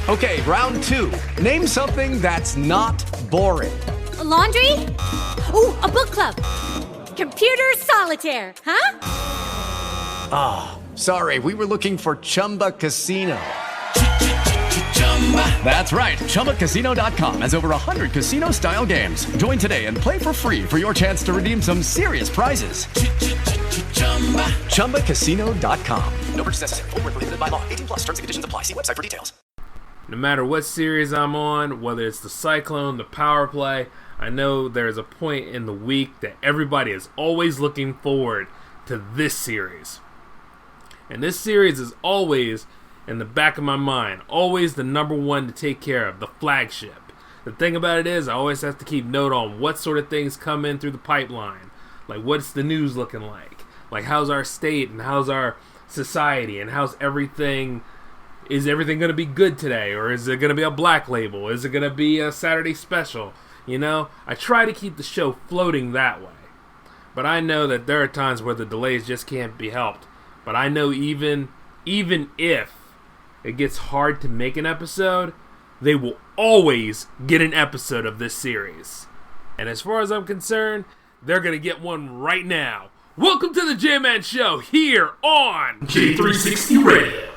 Okay, round two. Name something that's not boring. A laundry? Ooh, a book club. Computer solitaire, huh? Ah, sorry, we were looking for Chumba Casino. That's right, ChumbaCasino.com has over 100 casino-style games. Join today and play for free for your chance to redeem some serious prizes. ChumbaCasino.com. No purchase necessary. Void where prohibited by law. 18 plus. Terms and conditions apply. See website for details. No matter what series I'm on, whether it's the Cyclone, the Power Play, I know there's a point in the week that everybody is always looking forward to this series. And this series is always in the back of my mind, always the number one to take care of, the flagship. The thing about it is, I always have to keep note on what sort of things come in through the pipeline. Like, what's the news looking like? Like, how's our state and how's our society and how's everything? Is everything going to be good today? Or is it going to be a black label? Is it going to be a Saturday special? You know, I try to keep the show floating that way. But I know that there are times where the delays just can't be helped. But I know even if it gets hard to make an episode, they will always get an episode of this series. And as far as I'm concerned, they're going to get one right now. Welcome to the J-Man Show here on J360 Radio.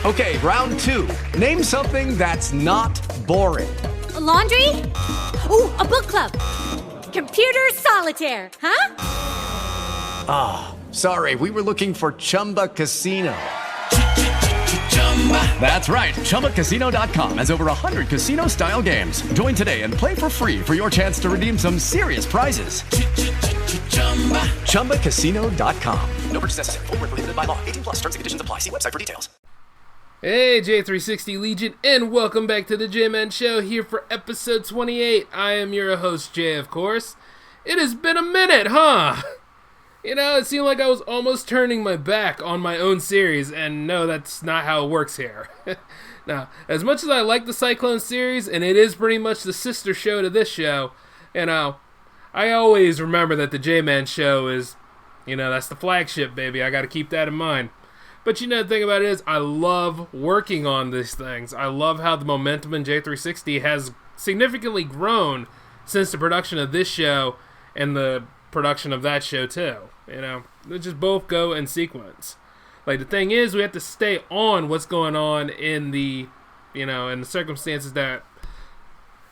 Okay, round two. Name something that's not boring. A laundry? Ooh, a book club. Computer solitaire, huh? Ah, sorry, we were looking for Chumba Casino. That's right, ChumbaCasino.com has over 100 casino-style games. Join today and play for free for your chance to redeem some serious prizes. ChumbaCasino.com. No purchase necessary. Void where prohibited by law. 18 plus. Terms and conditions apply. See website for details. Hey, J360 Legion, and welcome back to the J-Man Show here for episode 28. I am your host, Jay, of course. It has been a minute, huh? You know, it seemed like I was almost turning my back on my own series, and no, that's not how it works here. Now, as much as I like the Cyclone series, and it is pretty much the sister show to this show, you know, I always remember that the J-Man Show is, you know, that's the flagship, baby. I gotta keep that in mind. But you know, the thing about it is, I love working on these things. I love how the momentum in J360 has significantly grown since the production of this show and the production of that show too. You know, they just both go in sequence. Like, the thing is, we have to stay on what's going on in the, you know, in the circumstances that,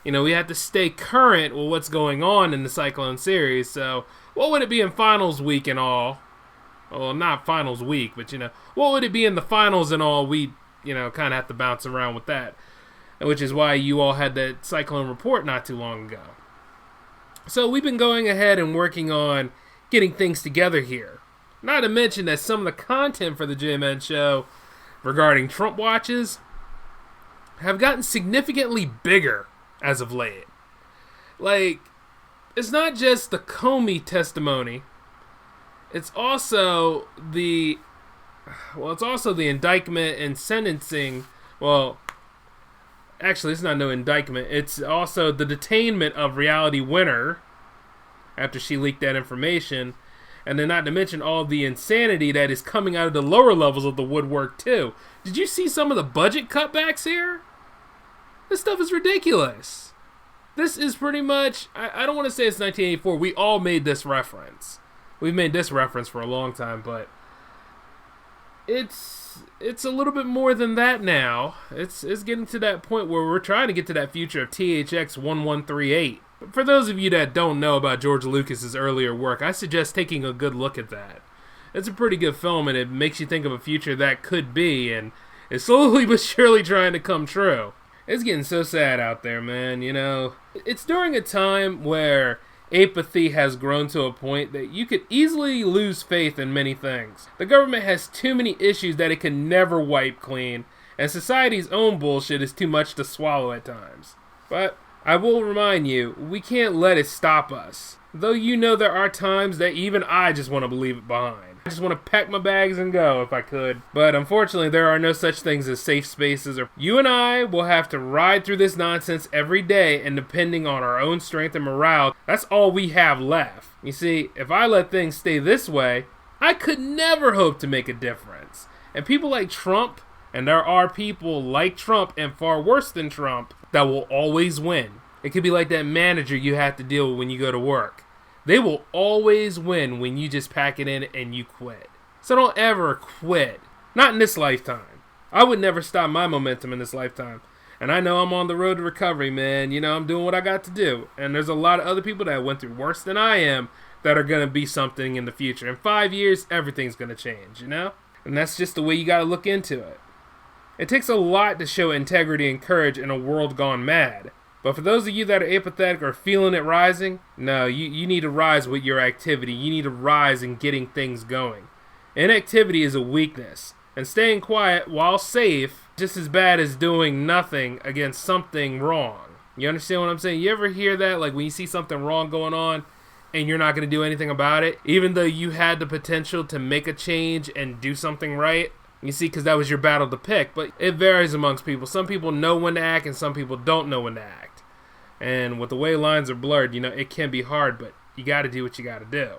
you know, we have to stay current with what's going on in the Cyclone series. So, what would it be in finals week and all? Well, not finals week, but, you know, what would it be in the finals and all? We, you know, kind of have to bounce around with that. Which is why you all had that Cyclone Report not too long ago. So we've been going ahead and working on getting things together here. Not to mention that some of the content for the J-Man Show regarding Trump watches have gotten significantly bigger as of late. Like, it's not just the Comey testimony. It's also the indictment and sentencing. Well, actually, it's not no indictment. It's also the detainment of Reality Winner after she leaked that information. And then not to mention all the insanity that is coming out of the lower levels of the woodwork, too. Did you see some of the budget cutbacks here? This stuff is ridiculous. This is pretty much, I don't want to say it's 1984. We all made this reference. We've made this reference for a long time, but it's a little bit more than that now. It's getting to that point where we're trying to get to that future of THX 1138. But for those of you that don't know about George Lucas's earlier work, I suggest taking a good look at that. It's a pretty good film, and it makes you think of a future that could be, and is slowly but surely trying to come true. It's getting so sad out there, man, you know. It's during a time where apathy has grown to a point that you could easily lose faith in many things. The government has too many issues that it can never wipe clean, and society's own bullshit is too much to swallow at times. But I will remind you, we can't let it stop us. Though you know there are times that even I just want to leave it behind. I just want to pack my bags and go if I could. But unfortunately, there are no such things as safe spaces. You and I will have to ride through this nonsense every day, and depending on our own strength and morale, that's all we have left. You see, if I let things stay this way, I could never hope to make a difference. And people like Trump, and there are people like Trump and far worse than Trump, that will always win. It could be like that manager you have to deal with when you go to work. They will always win when you just pack it in and you quit. So don't ever quit. Not in this lifetime. I would never stop my momentum in this lifetime. And I know I'm on the road to recovery, man. You know, I'm doing what I got to do. And there's a lot of other people that went through worse than I am that are going to be something in the future. In 5 years, everything's going to change, you know? And that's just the way you got to look into it. It takes a lot to show integrity and courage in a world gone mad. But for those of you that are apathetic or feeling it rising, no, you need to rise with your activity. You need to rise in getting things going. Inactivity is a weakness. And staying quiet while safe, just as bad as doing nothing against something wrong. You understand what I'm saying? You ever hear that? Like when you see something wrong going on and you're not going to do anything about it, even though you had the potential to make a change and do something right? You see, because that was your battle to pick. But it varies amongst people. Some people know when to act and some people don't know when to act. And with the way lines are blurred, you know, it can be hard, but you got to do what you got to do.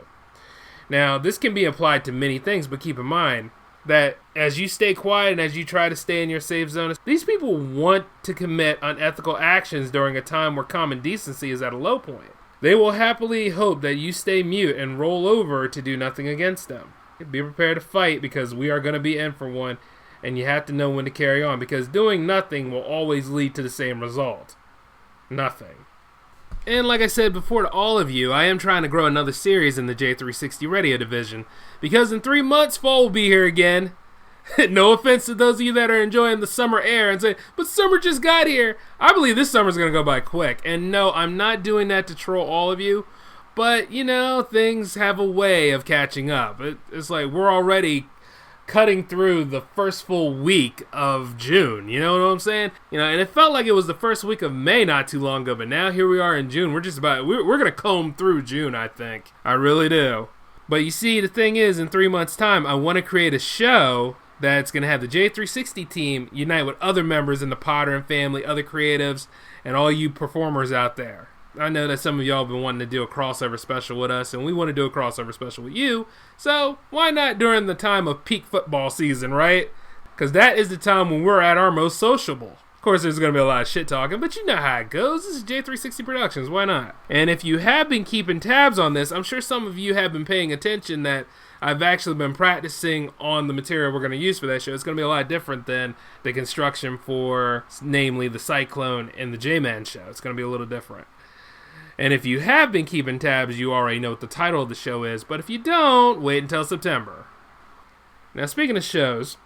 Now, this can be applied to many things, but keep in mind that as you stay quiet and as you try to stay in your safe zone, these people want to commit unethical actions during a time where common decency is at a low point. They will happily hope that you stay mute and roll over to do nothing against them. Be prepared to fight because we are going to be in for one, and you have to know when to carry on because doing nothing will always lead to the same result. Nothing. And like I said before to all of you, I am trying to grow another series in the J360 radio division because in 3 months, fall will be here again. No offense to those of you that are enjoying the summer air and say, but summer just got here. I believe this summer's going to go by quick. And no, I'm not doing that to troll all of you. But, you know, things have a way of catching up. It's like we're already cutting through the first full week of June. You know what I'm saying? You know, and it felt like it was the first week of May not too long ago. But now here we are in June. We're going to comb through June, I think. I really do. But you see, the thing is, in 3 months' time, I want to create a show that's going to have the J360 team unite with other members in the Potter and family, other creatives, and all you performers out there. I know that some of y'all have been wanting to do a crossover special with us, and we want to do a crossover special with you, so why not during the time of peak football season, right? Because that is the time when we're at our most sociable. Of course, there's going to be a lot of shit talking, but you know how it goes. This is J360 Productions, why not? And if you have been keeping tabs on this, I'm sure some of you have been paying attention that I've actually been practicing on the material we're going to use for that show. It's going to be a lot different than the construction for, namely, the Cyclone and the J-Man show. It's going to be a little different. And if you have been keeping tabs, you already know what the title of the show is. But if you don't, wait until September. Now, speaking of shows,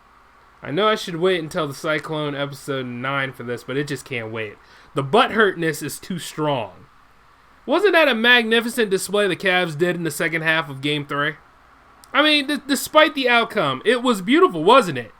I know I should wait until the Cyclone episode 9 for this, but it just can't wait. The butthurtness is too strong. Wasn't that a magnificent display the Cavs did in the second half of Game 3? I mean, despite the outcome, it was beautiful, wasn't it?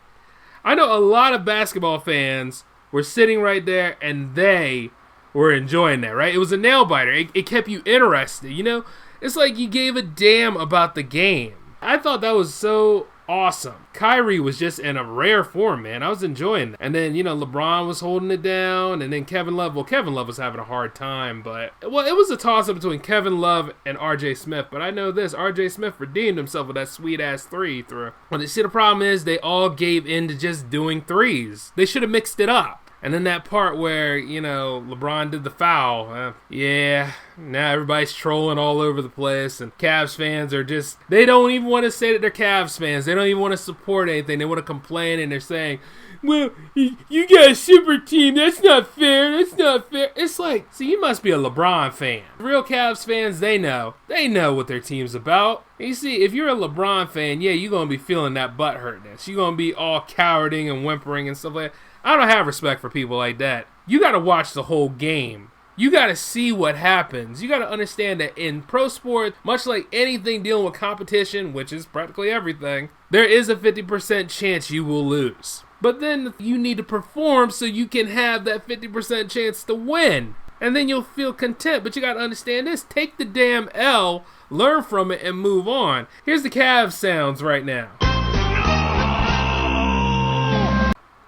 I know a lot of basketball fans were sitting right there, and they were enjoying that, right? It was a nail-biter. It kept you interested, you know? It's like you gave a damn about the game. I thought that was so awesome. Kyrie was just in a rare form, man. I was enjoying that. And then, you know, LeBron was holding it down, and then Kevin Love was having a hard time, but, well, it was a toss-up between Kevin Love and R.J. Smith, but I know this, R.J. Smith redeemed himself with that sweet-ass 3 he threw. Well, you see, the problem is they all gave in to just doing threes. They should have mixed it up. And then that part where, you know, LeBron did the foul. Now everybody's trolling all over the place. And Cavs fans are just, they don't even want to say that they're Cavs fans. They don't even want to support anything. They want to complain and they're saying, well, you got a super team. That's not fair. That's not fair. It's like, see, you must be a LeBron fan. Real Cavs fans, they know. They know what their team's about. And you see, if you're a LeBron fan, yeah, you're going to be feeling that butthurtness. You're going to be all cowarding and whimpering and stuff like that. I don't have respect for people like that. You got to watch the whole game. You got to see what happens. You got to understand that in pro sport, much like anything dealing with competition, which is practically everything, there is a 50% chance you will lose. But then you need to perform so you can have that 50% chance to win. and then you'll feel content. But you got to understand this. Take the damn L, learn from it, and move on. Here's the Cavs sounds right now.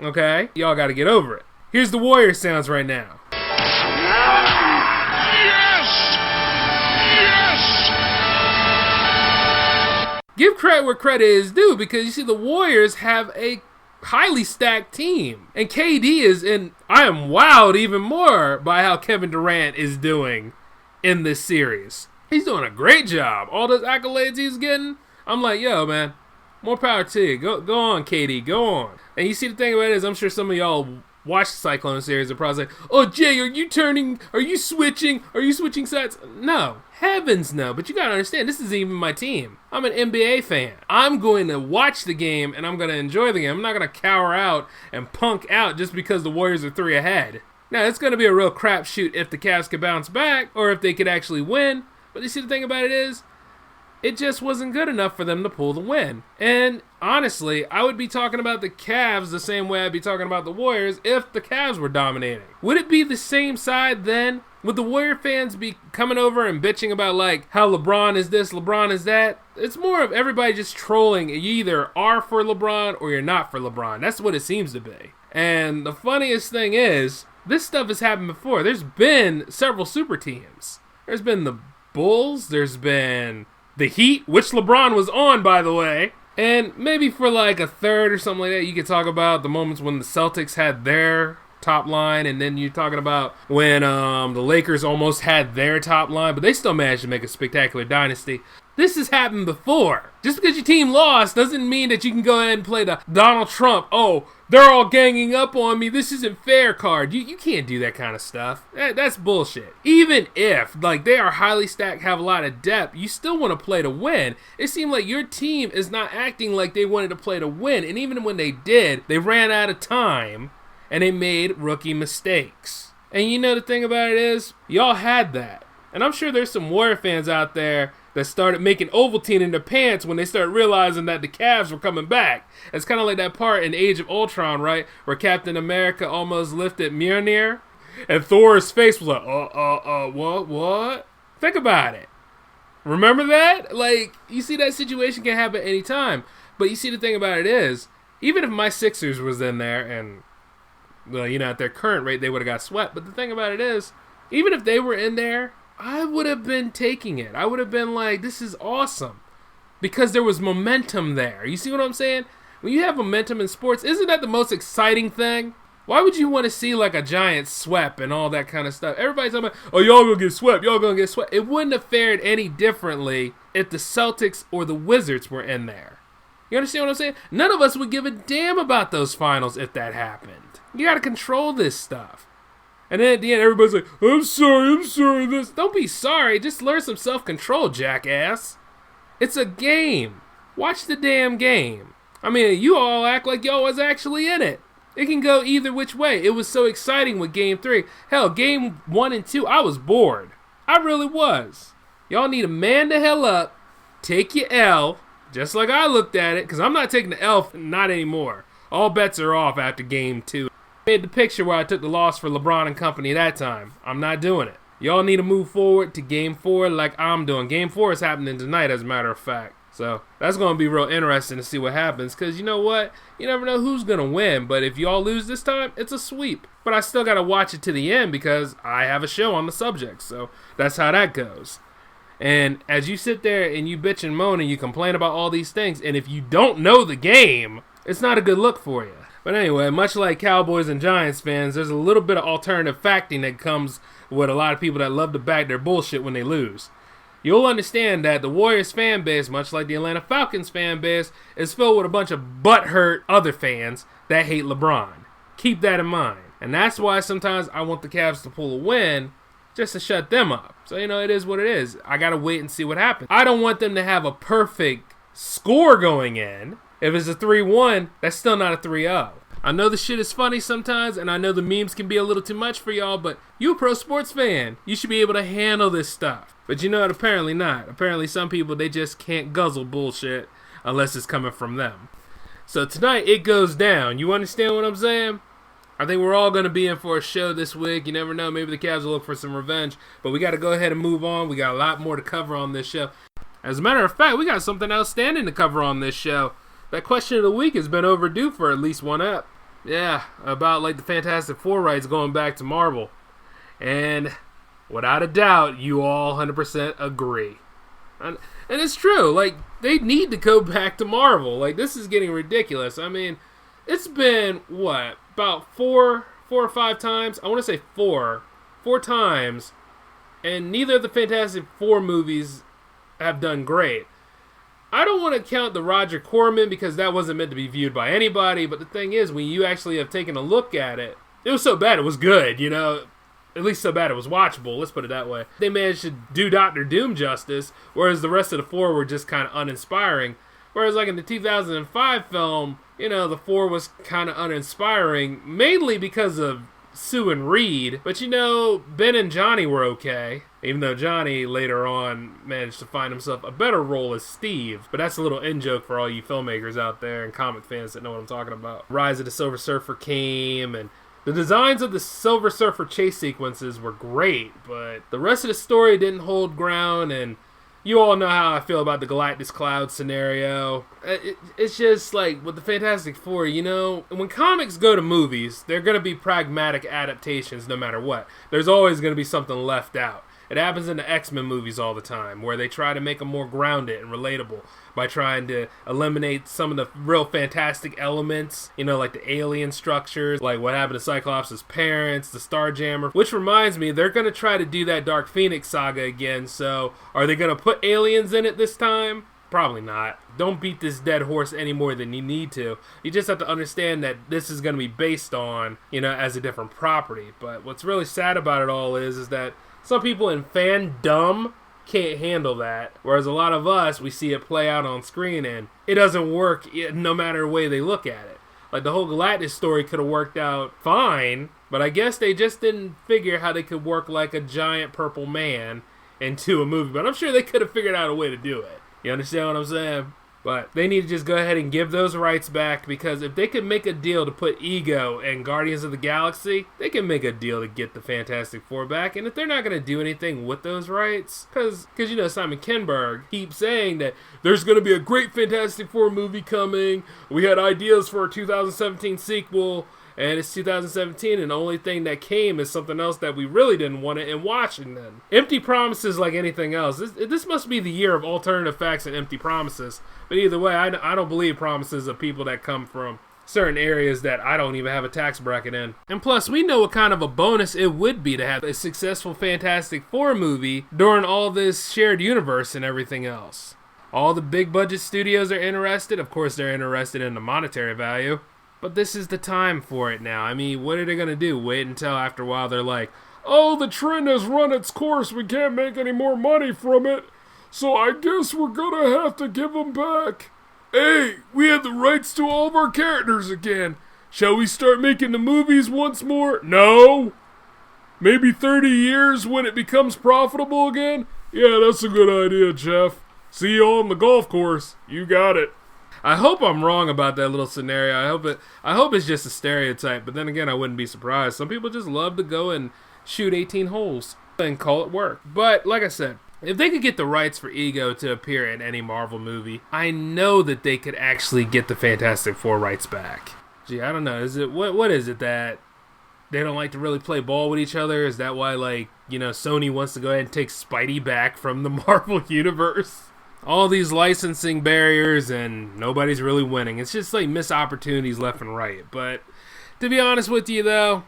Okay? Y'all got to get over it. Here's the Warriors sounds right now. Give credit where credit is due, because you see the Warriors have a highly stacked team. And KD is in, I am wowed even more by how Kevin Durant is doing in this series. He's doing a great job. All those accolades he's getting, I'm like, yo, man, more power to you. Go on, KD, go on. And you see the thing about it is, I'm sure some of y'all watch the Cyclone series are probably like, oh, Jay, are you switching sides? No. Heavens no. But you gotta understand, this isn't even my team. I'm an NBA fan. I'm going to watch the game and I'm going to enjoy the game. I'm not going to cower out and punk out just because the Warriors are 3 ahead. Now, it's going to be a real crapshoot if the Cavs could bounce back or if they could actually win. But you see, the thing about it is, it just wasn't good enough for them to pull the win. And honestly, I would be talking about the Cavs the same way I'd be talking about the Warriors if the Cavs were dominating. Would it be the same side then? Would the Warrior fans be coming over and bitching about like how LeBron is this, LeBron is that? It's more of everybody just trolling. You either are for LeBron or you're not for LeBron. That's what it seems to be. And the funniest thing is, this stuff has happened before. There's been several super teams. There's been the Bulls, there's been the Heat, which LeBron was on, by the way. And maybe for like a third or something like that, you could talk about the moments when the Celtics had their top line, and then you're talking about when the Lakers almost had their top line, but they still managed to make a spectacular dynasty. This has happened before. Just because your team lost doesn't mean that you can go ahead and play the Donald Trump, oh, they're all ganging up on me, this isn't fair card. You can't do that kind of stuff. That's bullshit. Even if, like, they are highly stacked, have a lot of depth, you still want to play to win. It seemed like your team is not acting like they wanted to play to win, and even when they did, they ran out of time, and they made rookie mistakes. And you know the thing about it is, y'all had that. And I'm sure there's some Warrior fans out there that started making Ovaltine in their pants when they started realizing that the Cavs were coming back. It's kind of like that part in Age of Ultron, right? Where Captain America almost lifted Mjolnir, and Thor's face was like, what? Think about it. Remember that? Like, you see that situation can happen anytime. But you see the thing about it is, even if my Sixers was in there and, well, you know, at their current rate, they would have got swept. But the thing about it is, even if they were in there, I would have been taking it. I would have been like, this is awesome. Because there was momentum there. You see what I'm saying? When you have momentum in sports, isn't that the most exciting thing? Why would you want to see like a giant sweep and all that kind of stuff? Everybody's talking about, oh, y'all gonna get swept, y'all gonna get swept. It wouldn't have fared any differently if the Celtics or the Wizards were in there. You understand what I'm saying? None of us would give a damn about those finals if that happened. You gotta control this stuff. And then at the end, everybody's like, I'm sorry, this. Don't be sorry. Just learn some self-control, jackass. It's a game. Watch the damn game. I mean, you all act like y'all was actually in it. It can go either which way. It was so exciting with Game 3. Hell, Game 1 and 2, I was bored. I really was. Y'all need to man the hell up, take your L, just like I looked at it, because I'm not taking the L, not anymore. All bets are off after Game 2. Made the picture where I took the loss for LeBron and company that time. I'm not doing it. Y'all need to move forward to Game 4 like I'm doing. Game 4 is happening tonight, as a matter of fact. So that's going to be real interesting to see what happens, because you know what? You never know who's going to win, but if y'all lose this time, it's a sweep. But I still got to watch it to the end because I have a show on the subject, so that's how that goes. And as you sit there and you bitch and moan and you complain about all these things, and if you don't know the game, it's not a good look for you. But anyway, much like Cowboys and Giants fans, there's a little bit of alternative facting that comes with a lot of people that love to back their bullshit when they lose. You'll understand that the Warriors fan base, much like the Atlanta Falcons fan base, is filled with a bunch of butthurt other fans that hate LeBron. Keep that in mind. And that's why sometimes I want the Cavs to pull a win just to shut them up. So, you know, it is what it is. I got to wait and see what happens. I don't want them to have a perfect score going in. If it's a 3-1, that's still not a 3-0. I know the shit is funny sometimes, and I know the memes can be a little too much for y'all, but you a pro sports fan. You should be able to handle this stuff. But you know what? Apparently not. Apparently some people, they just can't guzzle bullshit unless it's coming from them. So tonight, it goes down. You understand what I'm saying? I think we're all going to be in for a show this week. You never know. Maybe the Cavs will look for some revenge. But we got to go ahead and move on. We got a lot more to cover on this show. As a matter of fact, we got something outstanding to cover on this show. That question of the week has been overdue for at least one ep. Yeah, about like the Fantastic Four rights going back to Marvel. And without a doubt, you all 100% agree. And it's true. Like, they need to go back to Marvel. Like, this is getting ridiculous. I mean, it's been, what, about four or five times? I want to say four times. And neither of the Fantastic Four movies have done great. I don't want to count the Roger Corman because that wasn't meant to be viewed by anybody. But the thing is, when you actually have taken a look at it, it was so bad it was good, you know. At least so bad it was watchable, let's put it that way. They managed to do Doctor Doom justice, whereas the rest of the four were just kind of uninspiring. Whereas like in the 2005 film, you know, the four was kind of uninspiring, mainly because of Sue and Reed. But you know, Ben and Johnny were okay, even though Johnny later on managed to find himself a better role as Steve. But that's a little in-joke for all you filmmakers out there and comic fans that know what I'm talking about. Rise of the Silver Surfer came, and the designs of the Silver Surfer chase sequences were great, but the rest of the story didn't hold ground, and you all know how I feel about the Galactus Cloud scenario. It's just like, with the Fantastic Four, you know, when comics go to movies, they're going to be pragmatic adaptations no matter what. There's always going to be something left out. It happens in the X-Men movies all the time, where they try to make them more grounded and relatable by trying to eliminate some of the real fantastic elements, you know, like the alien structures, like what happened to Cyclops' parents, the Starjammer. Which reminds me, they're going to try to do that Dark Phoenix saga again, so are they going to put aliens in it this time? Probably not. Don't beat this dead horse any more than you need to. You just have to understand that this is going to be based on, you know, as a different property. But what's really sad about it all is that some people in fandom can't handle that, whereas a lot of us, we see it play out on screen and it doesn't work no matter the way they look at it. Like the whole Galactus story could have worked out fine, but I guess they just didn't figure how they could work like a giant purple man into a movie, but I'm sure they could have figured out a way to do it. You understand what I'm saying? But they need to just go ahead and give those rights back, because if they could make a deal to put Ego and Guardians of the Galaxy, they can make a deal to get the Fantastic Four back. And if they're not going to do anything with those rights, because you know, Simon Kinberg keeps saying that there's going to be a great Fantastic Four movie coming. We had ideas for a 2017 sequel, and it's 2017, and the only thing that came is something else that we really didn't want in Washington. Empty promises like anything else. This must be the year of alternative facts and empty promises. But either way, I don't believe promises of people that come from certain areas that I don't even have a tax bracket in. And plus, we know what kind of a bonus it would be to have a successful Fantastic Four movie during all this shared universe and everything else. All the big budget studios are interested. Of course, they're interested in the monetary value. But this is the time for it now. I mean, what are they going to do? Wait until after a while they're like, oh, the trend has run its course. We can't make any more money from it. So I guess we're going to have to give them back. Hey, we have the rights to all of our characters again. Shall we start making the movies once more? No. Maybe 30 years when it becomes profitable again? Yeah, that's a good idea, Jeff. See you on the golf course. You got it. I hope I'm wrong about that little scenario. I hope it's just a stereotype, but then again, I wouldn't be surprised. Some people just love to go and shoot 18 holes and call it work. But like I said, if they could get the rights for Ego to appear in any Marvel movie, I know that they could actually get the Fantastic Four rights back. Gee, I don't know. Is it what is it that they don't like to really play ball with each other? Is that why, like, you know, Sony wants to go ahead and take Spidey back from the Marvel universe? All these licensing barriers and nobody's really winning. It's just like missed opportunities left and right. But to be honest with you though,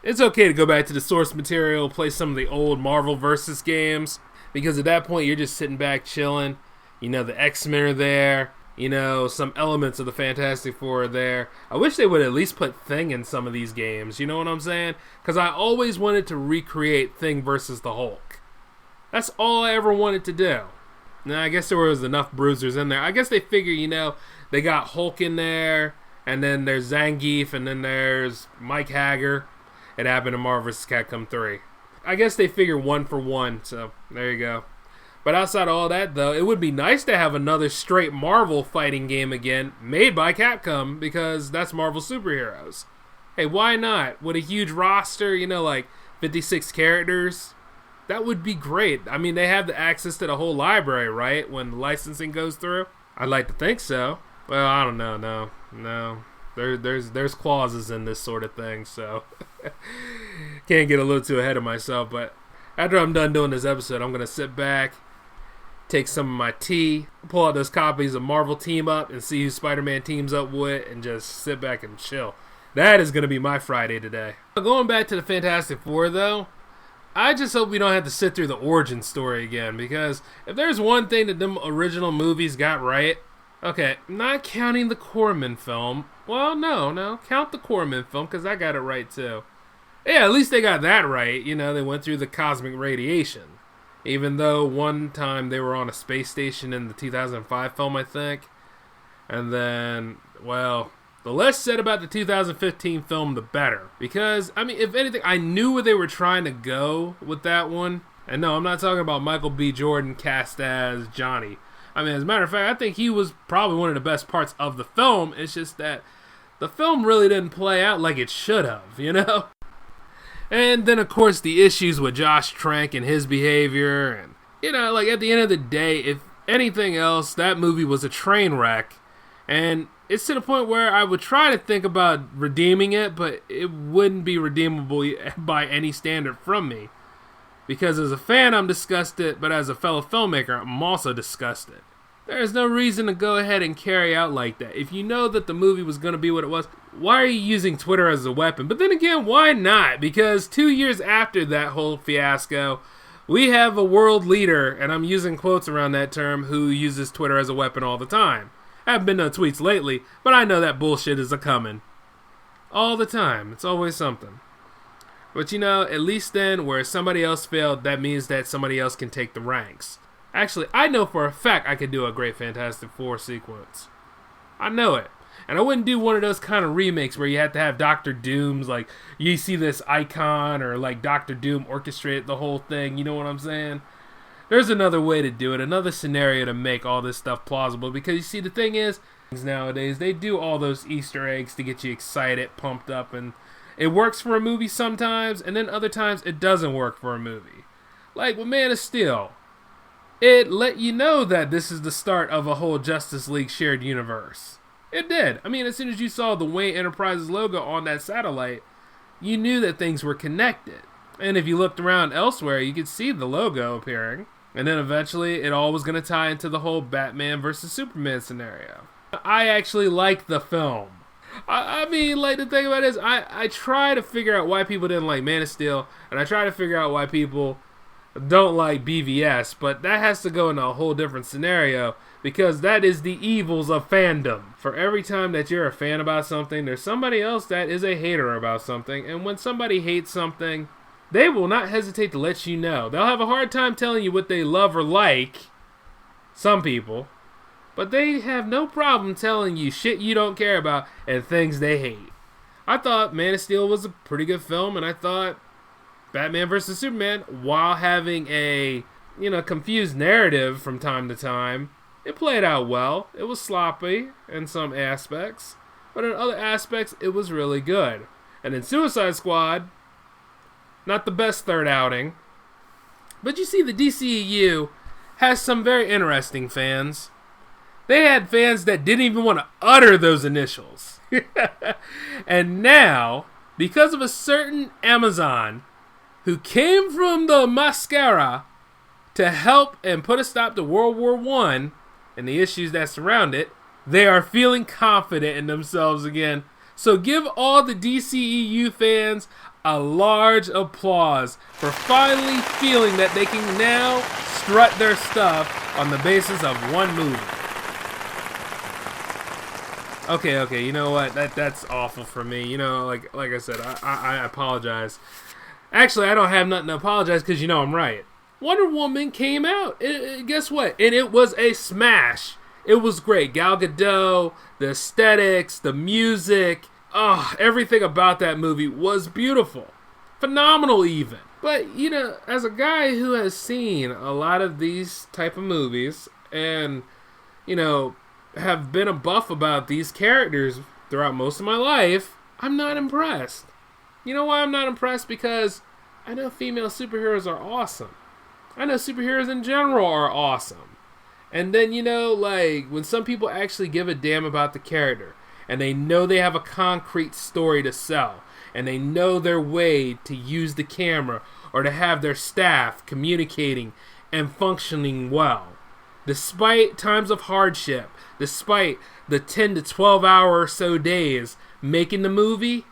it's okay to go back to the source material, play some of the old Marvel Versus games, because at that point you're just sitting back chilling. You know, the X-Men are there. You know, some elements of the Fantastic Four are there. I wish they would at least put Thing in some of these games. You know what I'm saying? Because I always wanted to recreate Thing versus the Hulk. That's all I ever wanted to do. Now, I guess there was enough bruisers in there. I guess they figure, you know, they got Hulk in there, and then there's Zangief, and then there's Mike Hager. It happened in Marvel vs. Capcom 3. I guess they figure 1 for 1, so there you go. But outside of all that, though, it would be nice to have another straight Marvel fighting game again, made by Capcom, because that's Marvel superheroes. Hey, why not? With a huge roster, like 56 characters, that would be great. I mean, they have the access to the whole library, right? When the licensing goes through. I'd like to think so. Well, I don't know. No. There's clauses in this sort of thing, so can't get a little too ahead of myself. But after I'm done doing this episode, I'm gonna sit back, take some of my tea, pull out those copies of Marvel Team Up, and see who Spider-Man teams up with, and just sit back and chill. That is gonna be my Friday today. Going back to the Fantastic Four, though, I just hope we don't have to sit through the origin story again, because if there's one thing that them original movies got right, okay, not counting the Corman film. Well, no, count the Corman film, because I got it right too. Yeah, at least they got that right. They went through the cosmic radiation. Even though one time they were on a space station in the 2005 film, I think. And then, well, the less said about the 2015 film, the better. Because, I mean, if anything, I knew where they were trying to go with that one. And no, I'm not talking about Michael B. Jordan cast as Johnny. I mean, as a matter of fact, I think he was probably one of the best parts of the film. It's just that the film really didn't play out like it should have, And then, of course, the issues with Josh Trank and his behavior. And, at the end of the day, if anything else, that movie was a train wreck. And it's to the point where I would try to think about redeeming it, but it wouldn't be redeemable by any standard from me. Because as a fan, I'm disgusted, but as a fellow filmmaker, I'm also disgusted. There's no reason to go ahead and carry out like that. If you know that the movie was going to be what it was, why are you using Twitter as a weapon? But then again, why not? Because 2 years after that whole fiasco, we have a world leader, and I'm using quotes around that term, who uses Twitter as a weapon all the time. I haven't been no tweets lately, but I know that bullshit is a-coming. All the time. It's always something. But at least then, where somebody else failed, that means that somebody else can take the ranks. Actually, I know for a fact I could do a great Fantastic Four sequence. I know it. And I wouldn't do one of those kind of remakes where you have to have Doctor Doom's, you see this icon, or Doctor Doom orchestrate the whole thing, you know what I'm saying? There's another way to do it, another scenario to make all this stuff plausible, because you see, the thing is, nowadays, they do all those Easter eggs to get you excited, pumped up, and it works for a movie sometimes, and then other times it doesn't work for a movie. Like with Man of Steel. It let you know that this is the start of a whole Justice League shared universe. It did. I mean, as soon as you saw the Wayne Enterprises logo on that satellite, you knew that things were connected. And if you looked around elsewhere, you could see the logo appearing. And then eventually, it all was going to tie into the whole Batman versus Superman scenario. I actually like the film. I mean, the thing about it is, I try to figure out why people didn't like Man of Steel, and I try to figure out why people don't like BVS, but that has to go in a whole different scenario, because that is the evils of fandom. For every time that you're a fan about something, there's somebody else that is a hater about something, and when somebody hates something, they will not hesitate to let you know. They'll have a hard time telling you what they love or like, some people, but they have no problem telling you shit you don't care about and things they hate. I thought Man of Steel was a pretty good film, and I thought Batman vs. Superman, while having a, confused narrative from time to time, it played out well. It was sloppy in some aspects, but in other aspects, it was really good. And in Suicide Squad, not the best third outing, but you see the DCEU has some very interesting fans. They had fans that didn't even want to utter those initials. And now, because of a certain Amazon who came from the mascara to help and put a stop to World War I and the issues that surround it, they are feeling confident in themselves again. So give all the DCEU fans a large applause for finally feeling that they can now strut their stuff on the basis of one movie. Okay, you know what? That's awful for me. Like I said, I apologize. Actually, I don't have nothing to apologize, because I'm right. Wonder Woman came out. Guess what? And it was a smash. It was great. Gal Gadot, the aesthetics, the music, everything about that movie was beautiful. Phenomenal even. But, as a guy who has seen a lot of these type of movies and, have been a buff about these characters throughout most of my life, I'm not impressed. You know why I'm not impressed? Because I know female superheroes are awesome. I know superheroes in general are awesome. And then, when some people actually give a damn about the character, and they know they have a concrete story to sell, and they know their way to use the camera or to have their staff communicating and functioning well. Despite times of hardship, despite the 10 to 12 hour or so days making the movie,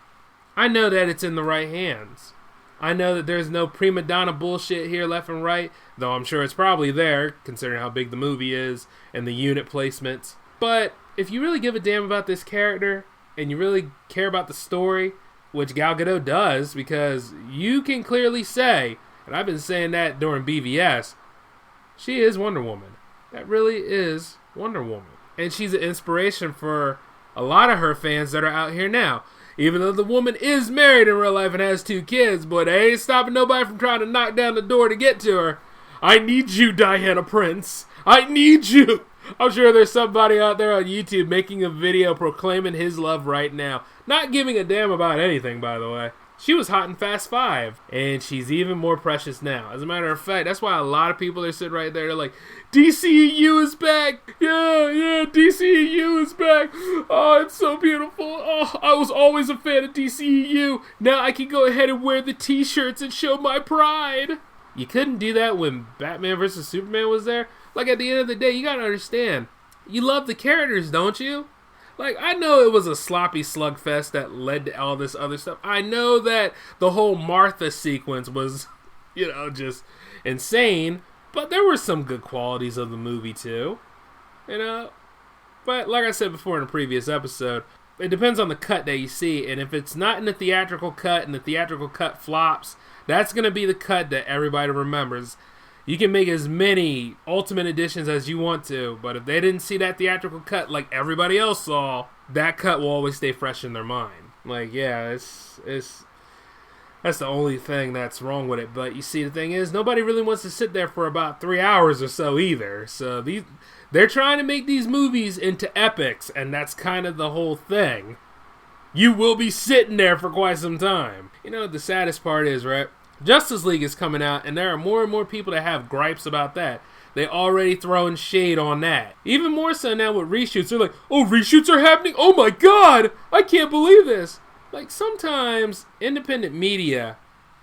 I know that it's in the right hands. I know that there's no prima donna bullshit here left and right, though I'm sure it's probably there, considering how big the movie is and the unit placements. But if you really give a damn about this character, and you really care about the story, which Gal Gadot does, because you can clearly say, and I've been saying that during BVS, she is Wonder Woman. That really is Wonder Woman. And she's an inspiration for a lot of her fans that are out here now. Even though the woman is married in real life and has 2 kids, but they ain't stopping nobody from trying to knock down the door to get to her. I need you, Diana Prince. I need you. I'm sure there's somebody out there on YouTube making a video proclaiming his love right now. Not giving a damn about anything, by the way. She was hot in Fast 5, and she's even more precious now. As a matter of fact, that's why a lot of people are sitting right there, they're like, DCEU is back! Yeah, DCEU is back! Oh, it's so beautiful! Oh, I was always a fan of DCEU! Now I can go ahead and wear the t-shirts and show my pride! You couldn't do that when Batman vs. Superman was there? Like, at the end of the day, you gotta understand, you love the characters, don't you? Like, I know it was a sloppy slugfest that led to all this other stuff. I know that the whole Martha sequence was, just insane. But there were some good qualities of the movie, too. But like I said before in a previous episode, it depends on the cut that you see. And if it's not in the theatrical cut and the theatrical cut flops, that's going to be the cut that everybody remembers. You can make as many Ultimate Editions as you want to, but if they didn't see that theatrical cut like everybody else saw, that cut will always stay fresh in their mind. Like, yeah, it's that's the only thing that's wrong with it. But you see, the thing is, nobody really wants to sit there for about 3 hours or so either. So they're trying to make these movies into epics, and that's kind of the whole thing. You will be sitting there for quite some time. You know what the saddest part is, right? Justice League is coming out, and there are more and more people that have gripes about that. They already throwing shade on that. Even more so now with reshoots. They're like, oh, reshoots are happening? Oh my god! I can't believe this! Like, sometimes independent media,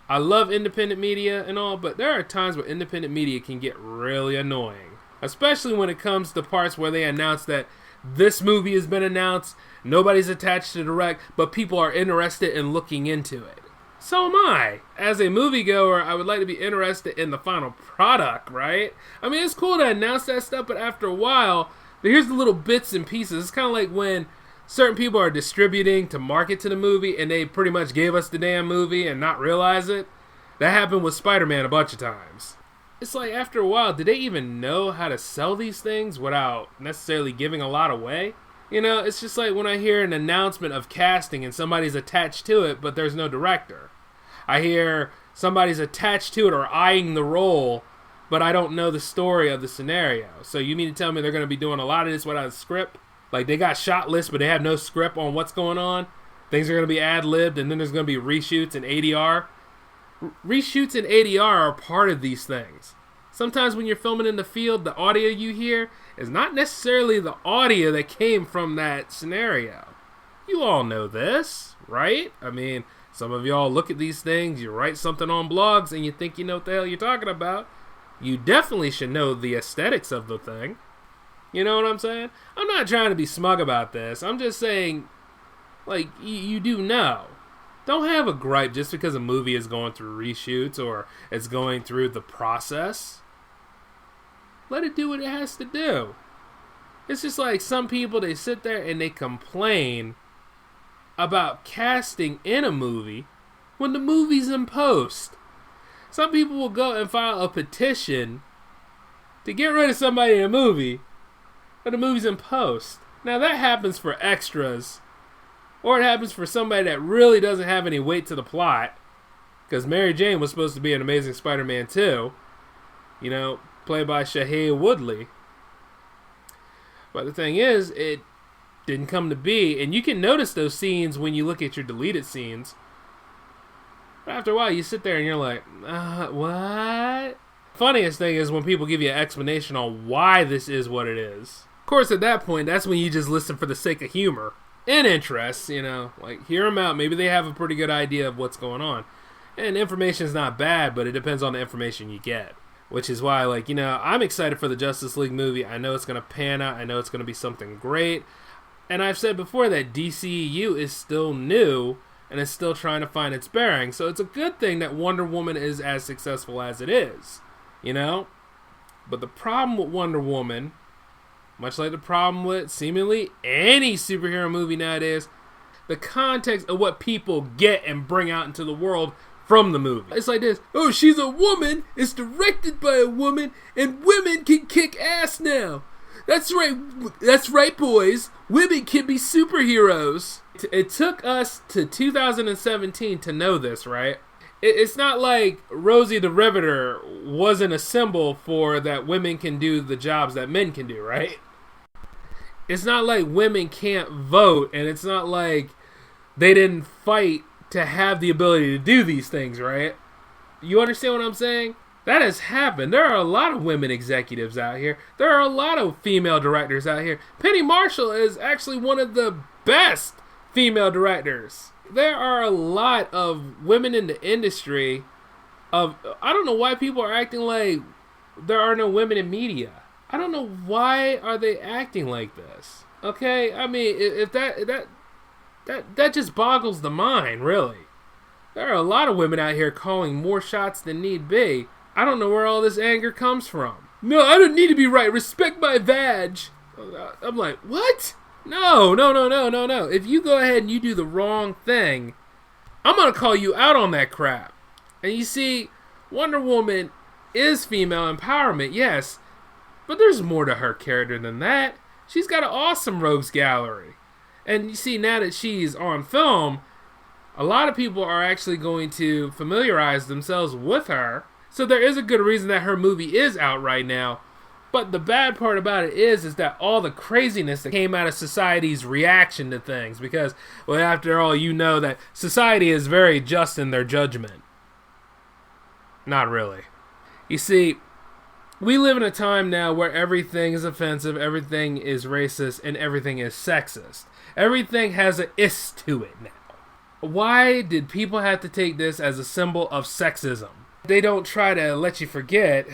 I love independent media and all, but there are times where independent media can get really annoying. Especially when it comes to parts where they announce that this movie has been announced, nobody's attached to direct, but people are interested in looking into it. So am I. As a moviegoer, I would like to be interested in the final product, right? I mean, it's cool to announce that stuff, but after a while, here's the little bits and pieces. It's kind of like when certain people are distributing to market to the movie, and they pretty much gave us the damn movie and not realize it. That happened with Spider-Man a bunch of times. It's like, after a while, did they even know how to sell these things without necessarily giving a lot away? It's just like when I hear an announcement of casting and somebody's attached to it, but there's no director. I hear somebody's attached to it or eyeing the role, but I don't know the story of the scenario. So you mean to tell me they're going to be doing a lot of this without a script? Like, they got shot lists, but they have no script on what's going on? Things are going to be ad-libbed, and then there's going to be reshoots and ADR? Reshoots and ADR are part of these things. Sometimes when you're filming in the field, the audio you hear is not necessarily the audio that came from that scenario. You all know this, right? I mean, some of y'all look at these things, you write something on blogs, and you think you know what the hell you're talking about. You definitely should know the aesthetics of the thing. You know what I'm saying? I'm not trying to be smug about this. I'm just saying, like, you do know. Don't have a gripe just because a movie is going through reshoots or it's going through the process. Let it do what it has to do. It's just like some people, they sit there and they complain about casting in a movie when the movie's in post. Some people will go and file a petition to get rid of somebody in a movie, but the movie's in post. Now that happens for extras, or it happens for somebody that really doesn't have any weight to the plot, because Mary Jane was supposed to be an Amazing Spider-Man 2, played by Shailene Woodley. But the thing is, didn't come to be. And you can notice those scenes when you look at your deleted scenes. But after a while, you sit there and you're like, what? Funniest thing is when people give you an explanation on why this is what it is. Of course, at that point, that's when you just listen for the sake of humor and interest, like hear them out. Maybe they have a pretty good idea of what's going on. And information is not bad, but it depends on the information you get. Which is why, I'm excited for the Justice League movie. I know it's going to pan out. I know it's going to be something great. And I've said before that DCEU is still new and is still trying to find its bearing. So it's a good thing that Wonder Woman is as successful as it is. But the problem with Wonder Woman, much like the problem with seemingly any superhero movie nowadays, the context of what people get and bring out into the world from the movie. It's like this: oh, she's a woman, it's directed by a woman, and women can kick ass now. That's right, boys. Women can be superheroes. It took us to 2017 to know this, right? It's not like Rosie the Riveter wasn't a symbol for that women can do the jobs that men can do, right? It's not like women can't vote, and it's not like they didn't fight to have the ability to do these things, right? You understand what I'm saying? That has happened. There are a lot of women executives out here. There are a lot of female directors out here. Penny Marshall is actually one of the best female directors. There are a lot of women in the industry I don't know why people are acting like there are no women in media. I don't know why are they acting like this. Okay? I mean, if that just boggles the mind, really. There are a lot of women out here calling more shots than need be. I don't know where all this anger comes from. No, I don't need to be right. Respect my vag. I'm like, what? No. If you go ahead and you do the wrong thing, I'm going to call you out on that crap. And you see, Wonder Woman is female empowerment, yes. But there's more to her character than that. She's got an awesome rogues gallery. And you see, now that she's on film, a lot of people are actually going to familiarize themselves with her. So there is a good reason that her movie is out right now. But the bad part about it is that all the craziness that came out of society's reaction to things. Because, well, after all, you know that society is very just in their judgment. Not really. You see, we live in a time now where everything is offensive, everything is racist, and everything is sexist. Everything has an is to it now. Why did people have to take this as a symbol of sexism? They don't try to let you forget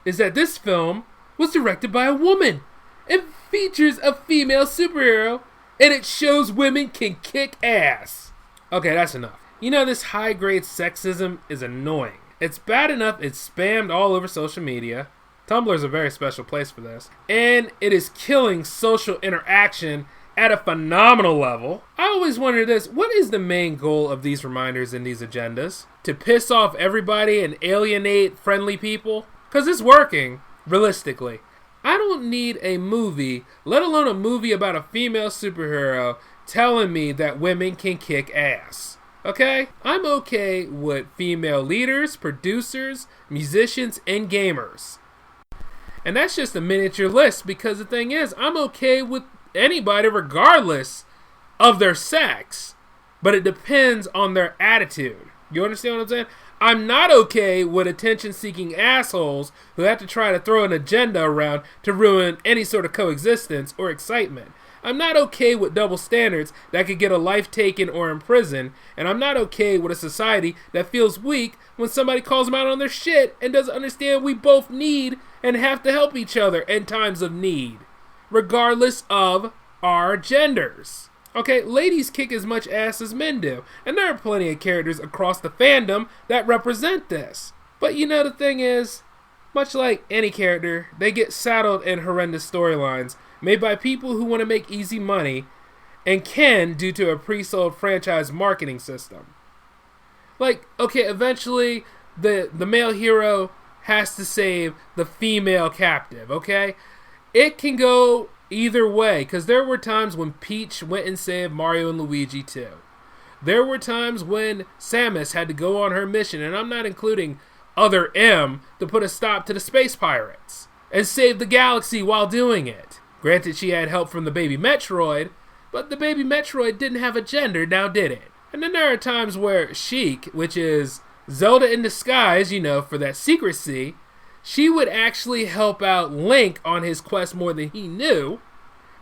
is that this film was directed by a woman and features a female superhero, and it shows women can kick ass. Okay, that's enough. This high-grade sexism is annoying. It's bad enough it's spammed all over social media. Tumblr is a very special place for this. And it is killing social interaction at a phenomenal level. I always wonder this: what is the main goal of these reminders and these agendas? To piss off everybody and alienate friendly people? Because it's working, realistically. I don't need a movie, let alone a movie about a female superhero, telling me that women can kick ass. Okay? I'm okay with female leaders, producers, musicians, and gamers. And that's just a miniature list, because the thing is, I'm okay with anybody regardless of their sex, but it depends on their attitude. You understand what I'm saying? I'm not okay with attention-seeking assholes who have to try to throw an agenda around to ruin any sort of coexistence or excitement. I'm not okay with double standards that could get a life taken or imprisoned, and I'm not okay with a society that feels weak when somebody calls them out on their shit and doesn't understand we both need and have to help each other in times of need, regardless of our genders. Okay, ladies kick as much ass as men do, and there are plenty of characters across the fandom that represent this. But the thing is, much like any character, they get saddled in horrendous storylines made by people who want to make easy money and can due to a pre-sold franchise marketing system. Like, okay, eventually the male hero has to save the female captive, okay? It can go either way, because there were times when Peach went and saved Mario and Luigi too. There were times when Samus had to go on her mission, and I'm not including Other M, to put a stop to the space pirates and save the galaxy while doing it. Granted, she had help from the baby Metroid, But the baby Metroid didn't have a gender, now did it? And then there are times where Sheik, which is Zelda in disguise, for that secrecy, she would actually help out Link on his quest more than he knew,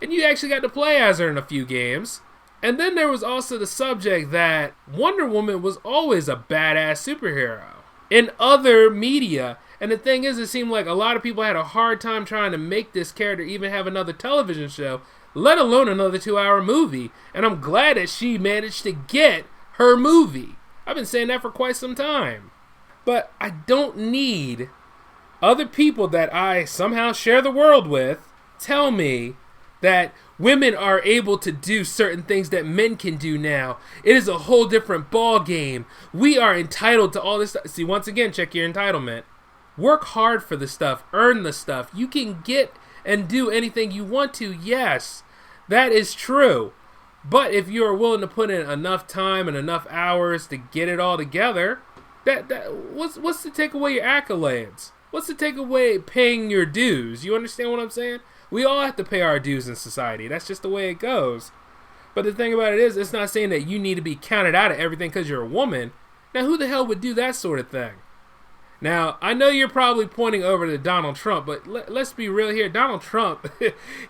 and you actually got to play as her in a few games. And then there was also the subject that Wonder Woman was always a badass superhero in other media. And the thing is, it seemed like a lot of people had a hard time trying to make this character even have another television show, let alone another 2-hour movie. And I'm glad that she managed to get her movie. I've been saying that for quite some time. But I don't need other people that I somehow share the world with tell me that women are able to do certain things that men can do now. It is a whole different ball game. We are entitled to all this stuff. See, once again, check your entitlement. Work hard for the stuff. Earn the stuff. You can get and do anything you want to. Yes, that is true. But if you are willing to put in enough time and enough hours to get it all together, what's to take away your accolades? What's to take away paying your dues? You understand what I'm saying? We all have to pay our dues in society. That's just the way it goes. But the thing about it is, it's not saying that you need to be counted out of everything because you're a woman. Now, who the hell would do that sort of thing? Now, I know you're probably pointing over to Donald Trump, but let's be real here. Donald Trump,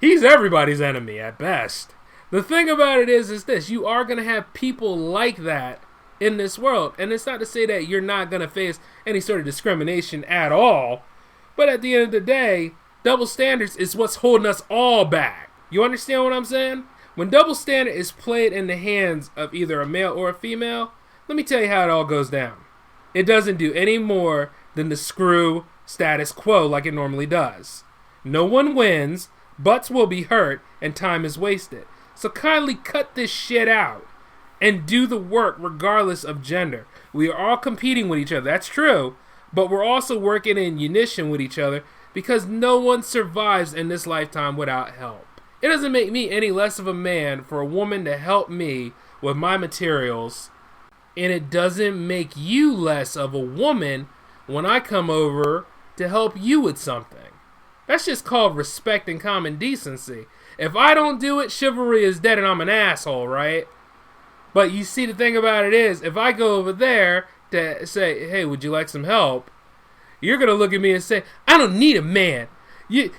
he's everybody's enemy at best. The thing about it is this. You are going to have people like that in this world. And it's not to say that you're not going to face any sort of discrimination at all. But at the end of the day, double standards is what's holding us all back. You understand what I'm saying? When double standard is played in the hands of either a male or a female, let me tell you how it all goes down. It doesn't do any more than to screw status quo like it normally does. No one wins, butts will be hurt, and time is wasted. So kindly cut this shit out and do the work regardless of gender. We are all competing with each other, that's true, but we're also working in unison with each other because no one survives in this lifetime without help. It doesn't make me any less of a man for a woman to help me with my materials, and it doesn't make you less of a woman when I come over to help you with something. That's just called respect and common decency. If I don't do it, chivalry is dead and I'm an asshole, right? But you see, the thing about it is, if I go over there to say, hey, would you like some help? You're going to look at me and say, I don't need a man. You're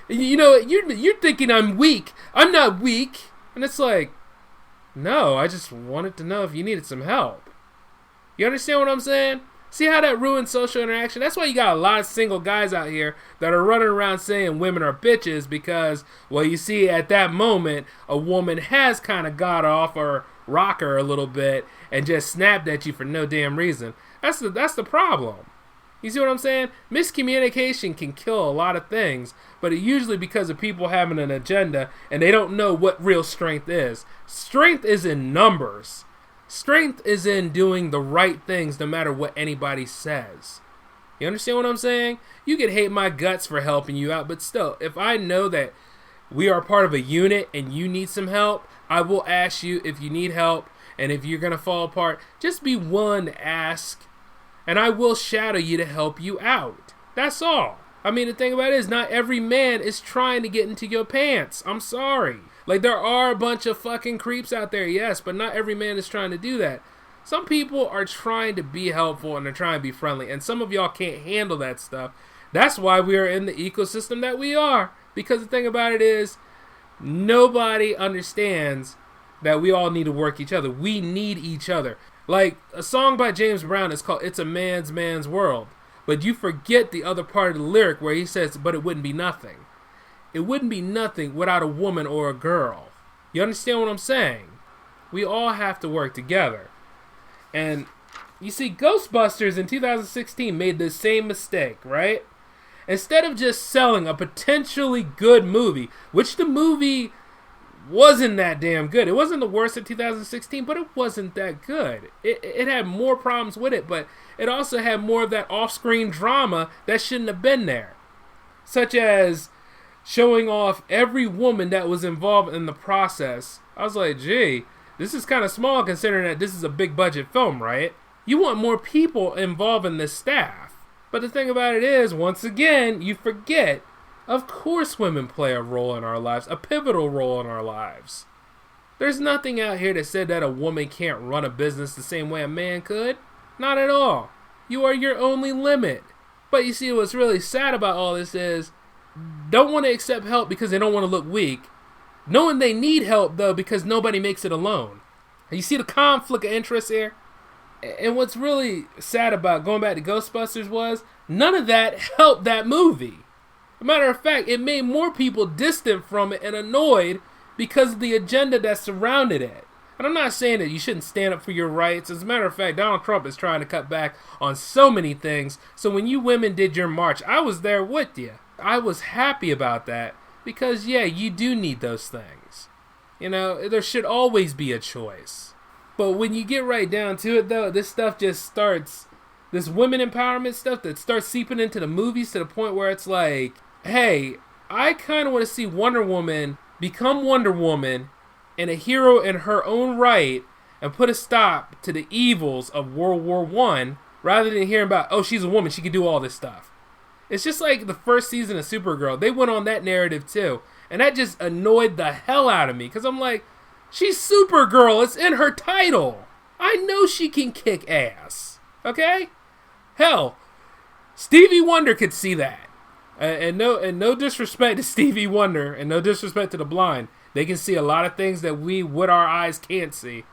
thinking I'm weak. I'm not weak. And it's like, no, I just wanted to know if you needed some help. You understand what I'm saying? See how that ruins social interaction? That's why you got a lot of single guys out here that are running around saying women are bitches because, well, you see, at that moment, a woman has kind of got off her rocker a little bit and just snapped at you for no damn reason. That's the problem. You see what I'm saying? Miscommunication can kill a lot of things, but it's usually because of people having an agenda and they don't know what real strength is. Strength is in numbers. Strength is in doing the right things no matter what anybody says. You understand what I'm saying? You can hate my guts for helping you out, but still, if I know that we are part of a unit and you need some help, I will ask you if you need help, and if you're going to fall apart, just be willing to ask, and I will shadow you to help you out. That's all. I mean, the thing about it is, not every man is trying to get into your pants. I'm sorry. Like, there are a bunch of fucking creeps out there, yes, but not every man is trying to do that. Some people are trying to be helpful and they're trying to be friendly, and some of y'all can't handle that stuff. That's why we are in the ecosystem that we are. Because the thing about it is, nobody understands that we all need to work each other. We need each other. Like, a song by James Brown is called It's a Man's World. But you forget the other part of the lyric where he says, but it wouldn't be nothing. It wouldn't be nothing without a woman or a girl. You understand what I'm saying? We all have to work together. And you see, Ghostbusters in 2016 made the same mistake, right? Instead of just selling a potentially good movie, which the movie wasn't that damn good. It wasn't the worst of 2016, but it wasn't that good. It had more problems with it, but it also had more of that off-screen drama that shouldn't have been there. Such as showing off every woman that was involved in the process. I was like, gee, this is kind of small considering that this is a big budget film, right? You want more people involved in this staff. But the thing about it is, once again, you forget, of course women play a role in our lives, a pivotal role in our lives. There's nothing out here that said that a woman can't run a business the same way a man could. Not at all. You are your only limit. But you see, what's really sad about all this is, don't want to accept help because they don't want to look weak, knowing they need help, though, because nobody makes it alone. You see the conflict of interest here? And what's really sad about going back to Ghostbusters was, none of that helped that movie. As a matter of fact, it made more people distant from it and annoyed because of the agenda that surrounded it. And I'm not saying that you shouldn't stand up for your rights. As a matter of fact, Donald Trump is trying to cut back on so many things. So when you women did your march, I was there with you. I was happy about that because, yeah, you do need those things. You know, there should always be a choice. But when you get right down to it, though, this stuff just starts, this women empowerment stuff that starts seeping into the movies to the point where it's like, hey, I kind of want to see Wonder Woman become Wonder Woman and a hero in her own right and put a stop to the evils of World War I rather than hearing about, oh, she's a woman, she can do all this stuff. It's just like the first season of Supergirl. They went on that narrative too. And that just annoyed the hell out of me because I'm like, she's Supergirl. It's in her title. I know she can kick ass. Okay? Hell, Stevie Wonder could see that. And no disrespect to Stevie Wonder and no disrespect to the blind. They can see a lot of things that we with our eyes can't see,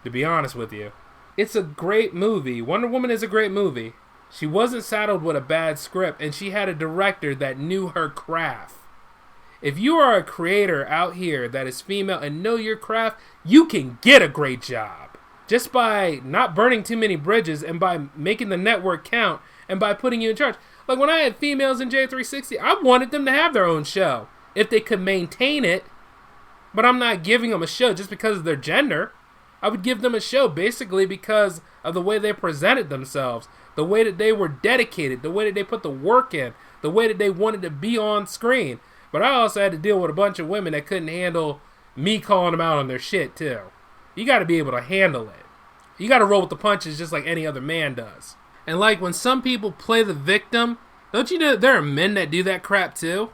to be honest with you. It's a great movie. Wonder Woman is a great movie. She wasn't saddled with a bad script, and she had a director that knew her craft. If you are a creator out here that is female and know your craft, you can get a great job. Just by not burning too many bridges and by making the network count and by putting you in charge. Like when I had females in J360, I wanted them to have their own show. If they could maintain it, but I'm not giving them a show just because of their gender. I would give them a show basically because of the way they presented themselves, the way that they were dedicated, the way that they put the work in, the way that they wanted to be on screen. But I also had to deal with a bunch of women that couldn't handle me calling them out on their shit too. You got to be able to handle it. You got to roll with the punches just like any other man does. And like when some people play the victim, don't you know there are men that do that crap too?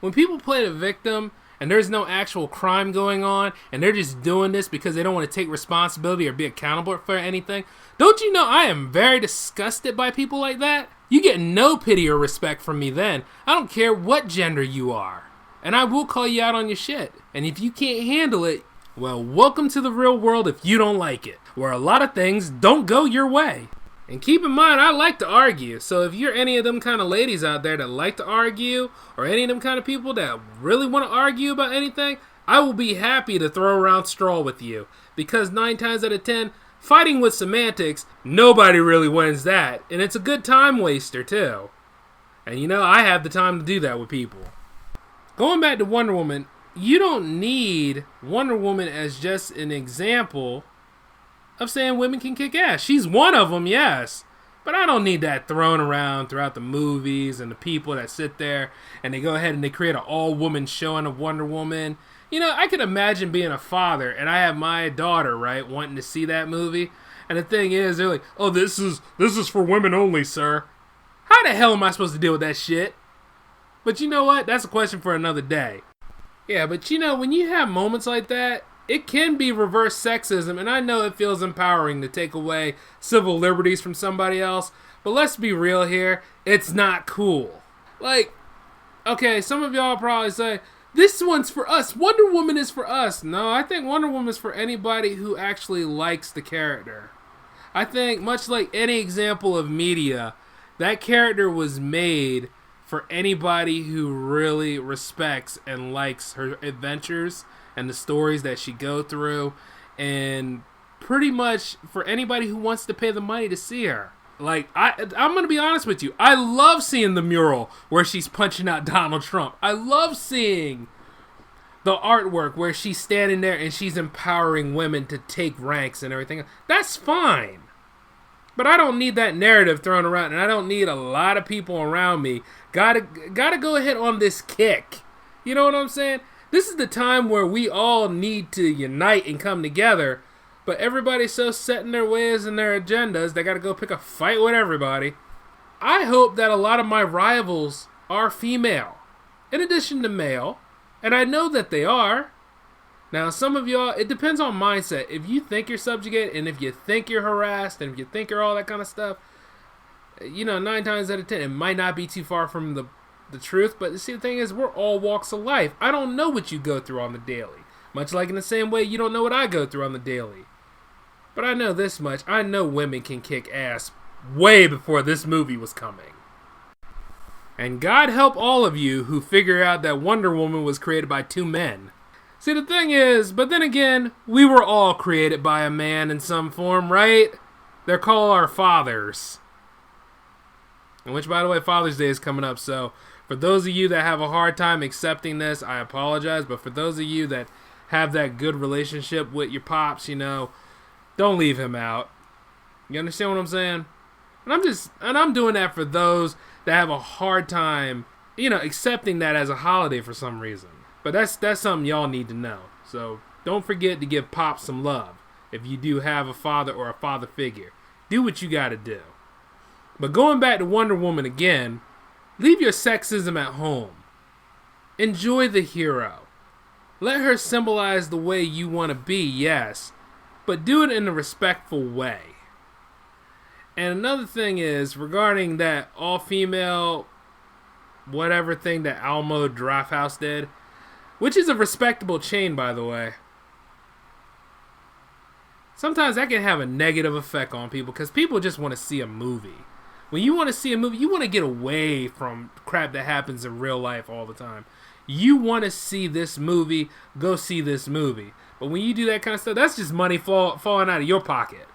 When people play the victim and there's no actual crime going on and they're just doing this because they don't want to take responsibility or be accountable for anything, don't you know I am very disgusted by people like that? You get no pity or respect from me then. I don't care what gender you are. And I will call you out on your shit. And if you can't handle it, well, welcome to the real world if you don't like it, where a lot of things don't go your way. And keep in mind, I like to argue. So if you're any of them kind of ladies out there that like to argue, or any of them kind of people that really want to argue about anything, I will be happy to throw around straw with you. Because 9 times out of 10, fighting with semantics, nobody really wins that. And it's a good time waster too. And you know, I have the time to do that with people. Going back to Wonder Woman, you don't need Wonder Woman as just an example of saying women can kick ass. She's one of them, yes. But I don't need that thrown around throughout the movies and the people that sit there and they go ahead and they create an all-woman showing of Wonder Woman. You know, I can imagine being a father and I have my daughter, right, wanting to see that movie. And the thing is, they're like, oh, this is for women only, sir. How the hell am I supposed to deal with that shit? But you know what? That's a question for another day. Yeah, but you know, when you have moments like that, it can be reverse sexism, and I know it feels empowering to take away civil liberties from somebody else, but let's be real here, it's not cool. Like, okay, some of y'all probably say, this one's for us, Wonder Woman is for us. No, I think Wonder Woman is for anybody who actually likes the character. I think, much like any example of media, that character was made for anybody who really respects and likes her adventures and the stories that she go through, and pretty much for anybody who wants to pay the money to see her. Like, I'm going to be honest with you. I love seeing the mural where she's punching out Donald Trump. I love seeing the artwork where she's standing there and she's empowering women to take ranks and everything. That's fine. But I don't need that narrative thrown around, and I don't need a lot of people around me. Gotta go ahead on this kick. You know what I'm saying? This is the time where we all need to unite and come together, but everybody's so set in their ways and their agendas, they gotta go pick a fight with everybody. I hope that a lot of my rivals are female, in addition to male, and I know that they are. Now, some of y'all, it depends on mindset. If you think you're subjugated, and if you think you're harassed, and if you think you're all that kind of stuff, 9 times out of 10, it might not be too far from the truth. But see, the thing is, we're all walks of life. I don't know what you go through on the daily. Much like in the same way, you don't know what I go through on the daily. But I know this much. I know women can kick ass way before this movie was coming. And God help all of you who figure out that Wonder Woman was created by 2 men. See, the thing is, but then again, we were all created by a man in some form, right? They're called our fathers. And which, by the way, Father's Day is coming up, so for those of you that have a hard time accepting this, I apologize, but for those of you that have that good relationship with your pops, don't leave him out. You understand what I'm saying? And I'm doing that for those that have a hard time, accepting that as a holiday for some reason. But that's something y'all need to know. So don't forget to give Pop some love. If you do have a father or a father figure, do what you gotta do. But going back to Wonder Woman again, leave your sexism at home. Enjoy the hero. Let her symbolize the way you want to be, yes, but do it in a respectful way. And another thing is, regarding that all-female whatever thing that Alamo Drafthouse did, which is a respectable chain, by the way, sometimes that can have a negative effect on people because people just want to see a movie. When you want to see a movie, you want to get away from crap that happens in real life all the time. You want to see this movie, go see this movie. But when you do that kind of stuff, that's just money falling out of your pocket.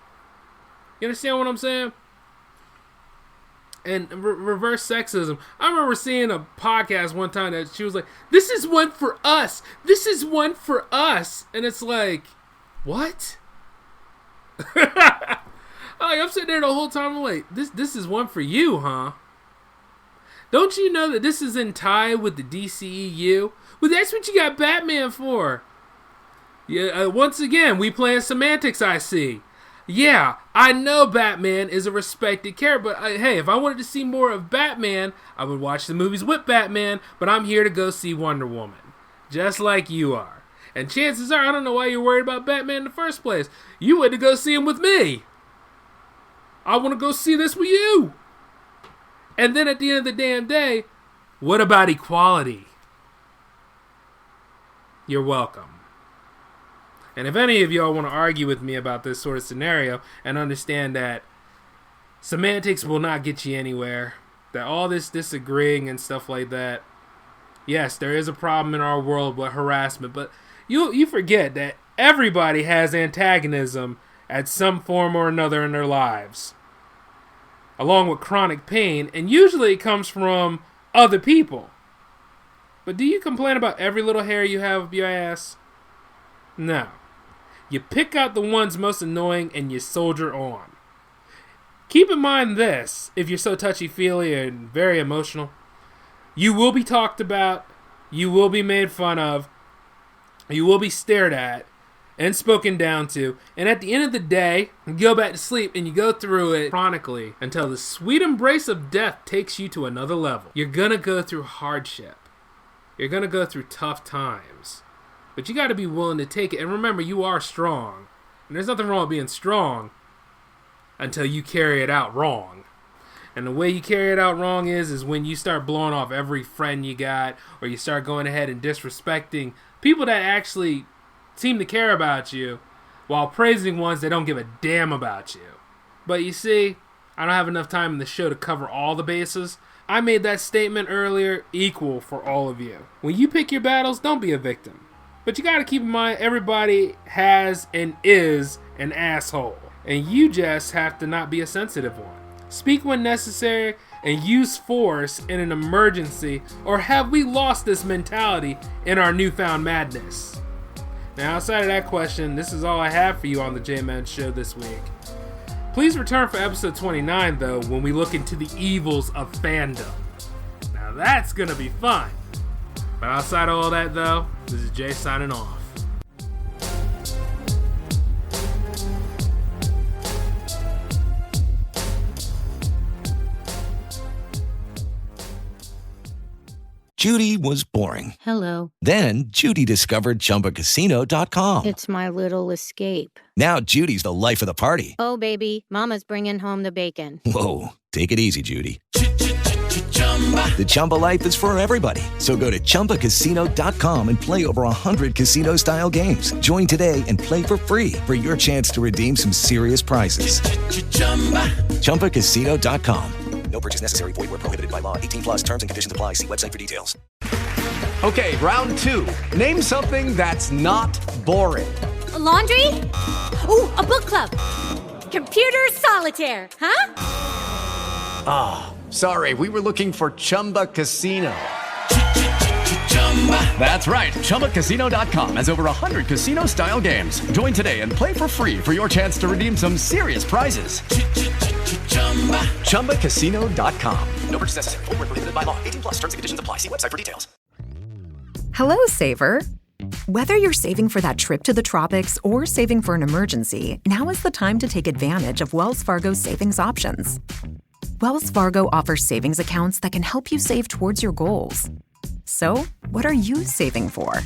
You understand what I'm saying? And reverse sexism. I remember seeing a podcast one time that she was like, "This is one for us. This is one for us." And it's like, what? I'm sitting there the whole time, I'm like, this is one for you, huh? Don't you know that this is in tie with the DCEU? Well, that's what you got Batman for. Yeah. Once again, we playing semantics, I see. Yeah, I know Batman is a respected character, but hey, if I wanted to see more of Batman, I would watch the movies with Batman, but I'm here to go see Wonder Woman. Just like you are. And chances are, I don't know why you're worried about Batman in the first place. You went to go see him with me. I want to go see this with you. And then at the end of the damn day, what about equality? You're welcome. And if any of y'all want to argue with me about this sort of scenario and understand that semantics will not get you anywhere, that all this disagreeing and stuff like that, yes, there is a problem in our world with harassment, but you forget that everybody has antagonism at some form or another in their lives, along with chronic pain, and usually it comes from other people. But do you complain about every little hair you have up your ass? No. You pick out the ones most annoying and you soldier on. Keep in mind this, if you're so touchy-feely and very emotional, you will be talked about, you will be made fun of, you will be stared at, and spoken down to, and at the end of the day, you go back to sleep and you go through it chronically until the sweet embrace of death takes you to another level. You're gonna go through hardship. You're gonna go through tough times. But you gotta be willing to take it. And remember, you are strong. And there's nothing wrong with being strong until you carry it out wrong. And the way you carry it out wrong is when you start blowing off every friend you got, or you start going ahead and disrespecting people that actually seem to care about you, while praising ones that don't give a damn about you. But you see, I don't have enough time in the show to cover all the bases. I made that statement earlier, equal for all of you. When you pick your battles, don't be a victim. But you gotta keep in mind, everybody has and is an asshole. And you just have to not be a sensitive one. Speak when necessary and use force in an emergency, or have we lost this mentality in our newfound madness? Now, outside of that question, this is all I have for you on the J-Man Show this week. Please return for episode 29, though, when we look into the evils of fandom. Now, that's gonna be fun. But outside of all that, though, this is Jay signing off. Judy was boring. Hello. Then Judy discovered ChumbaCasino.com. It's my little escape. Now Judy's the life of the party. Oh, baby, mama's bringing home the bacon. Whoa, take it easy, Judy. The Chumba life is for everybody. So go to ChumbaCasino.com and play over 100 casino-style games. Join today and play for free for your chance to redeem some serious prizes. ChumbaCasino.com. No purchase necessary. Void where prohibited by law. 18 plus terms and conditions apply. See website for details. Okay, round two. Name something that's not boring. A laundry? Ooh, a book club. Computer solitaire, huh? Sorry, we were looking for Chumba Casino. That's right. ChumbaCasino.com has over 100 casino-style games. Join today and play for free for your chance to redeem some serious prizes. ChumbaCasino.com. No purchase necessary. Void where prohibited by law. 18 plus terms and conditions apply. See website for details. Hello, Saver. Whether you're saving for that trip to the tropics or saving for an emergency, now is the time to take advantage of Wells Fargo's savings options. Wells Fargo offers savings accounts that can help you save towards your goals. So, what are you saving for?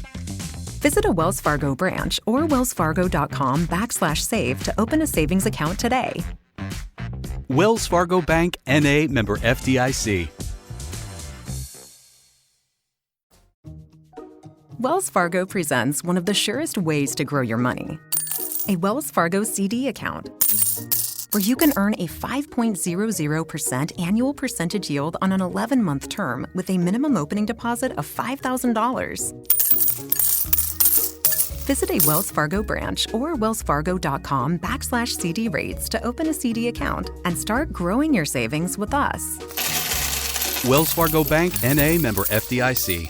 Visit a Wells Fargo branch or wellsfargo.com/save to open a savings account today. Wells Fargo Bank, N.A., member FDIC. Wells Fargo presents one of the surest ways to grow your money. A Wells Fargo CD account, where you can earn a 5.00% annual percentage yield on an 11-month term with a minimum opening deposit of $5,000. Visit a Wells Fargo branch or wellsfargo.com/CD rates to open a CD account and start growing your savings with us. Wells Fargo Bank, N.A., member FDIC.